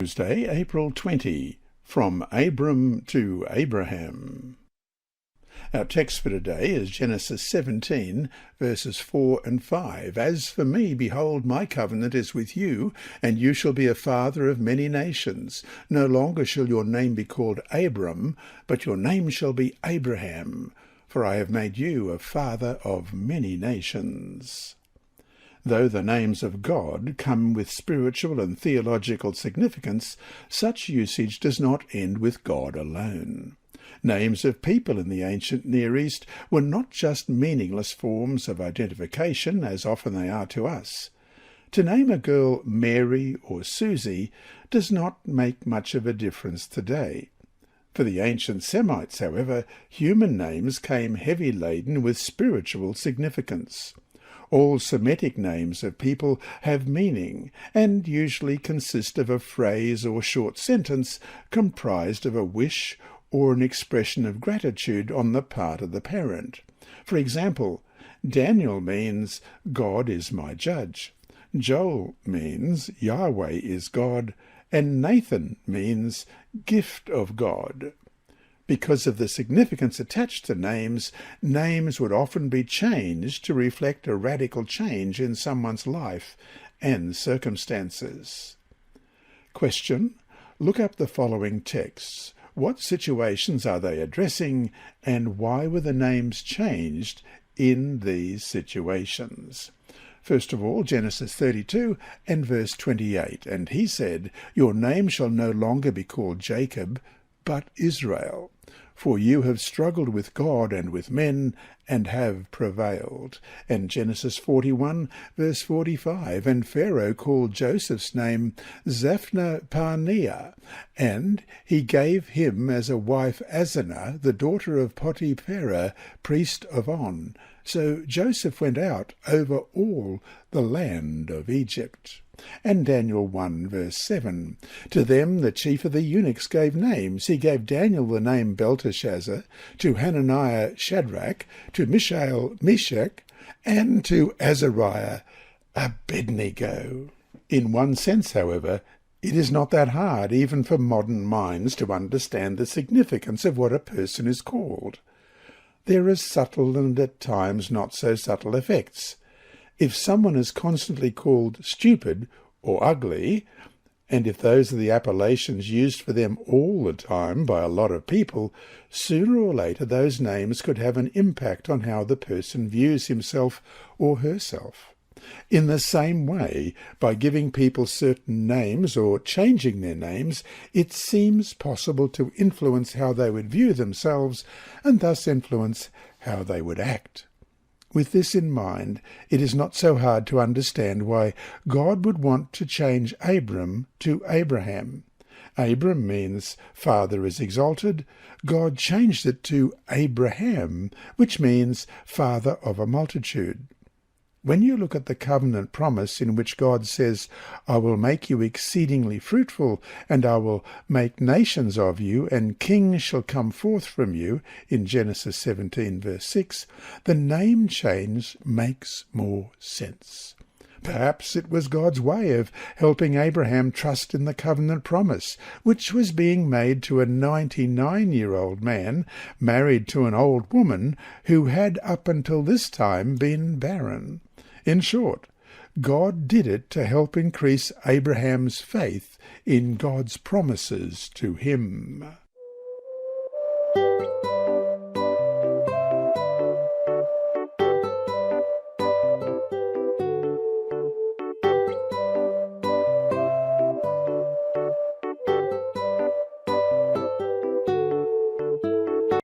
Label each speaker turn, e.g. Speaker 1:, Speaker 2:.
Speaker 1: Tuesday, April 20, From Abram to Abraham. Our text for today is Genesis 17, verses 4 and 5. As for me, behold, my covenant is with you, and you shall be a father of many nations. No longer shall your name be called Abram, but your name shall be Abraham, for I have made you a father of many nations. Though the names of God come with spiritual and theological significance, such usage does not end with God alone. Names of people in the ancient Near East were not just meaningless forms of identification, as often they are to us. To name a girl Mary or Susie does not make much of a difference today. For the ancient Semites, however, human names came heavy-laden with spiritual significance. All Semitic names of people have meaning and usually consist of a phrase or short sentence comprised of a wish or an expression of gratitude on the part of the parent. For example, Daniel means God is my judge, Joel means Yahweh is God, and Nathan means gift of God. Because of the significance attached to names, names would often be changed to reflect a radical change in someone's life and circumstances. Question: look up the following texts. What situations are they addressing, and why were the names changed in these situations? First of all, Genesis 32 and verse 28. And he said, Your name shall no longer be called Jacob, but Israel. For you have struggled with God and with men, and have prevailed. And Genesis 41, verse 45, And Pharaoh called Joseph's name Zaphnath-Paaneah, and he gave him as a wife Asenath, the daughter of Potiphera, priest of On. So Joseph went out over all the land of Egypt. And Daniel 1, verse 7, To them the chief of the eunuchs gave names. He gave Daniel the name Belteshazzar, to Hananiah Shadrach, to Mishael Meshach, and to Azariah Abednego. In one sense, however, it is not that hard, even for modern minds, to understand the significance of what a person is called. There are subtle and at times not so subtle effects. If someone is constantly called stupid or ugly, and if those are the appellations used for them all the time by a lot of people, sooner or later those names could have an impact on how the person views himself or herself. In the same way, by giving people certain names or changing their names, it seems possible to influence how they would view themselves and thus influence how they would act. With this in mind, it is not so hard to understand why God would want to change Abram to Abraham. Abram means father is exalted. God changed it to Abraham, which means father of a multitude. When you look at the covenant promise in which God says, I will make you exceedingly fruitful, and I will make nations of you, and kings shall come forth from you, in Genesis 17, verse 6, the name change makes more sense. Perhaps it was God's way of helping Abraham trust in the covenant promise, which was being made to a 99-year-old man married to an old woman who had up until this time been barren. In short, God did it to help increase Abraham's faith in God's promises to him.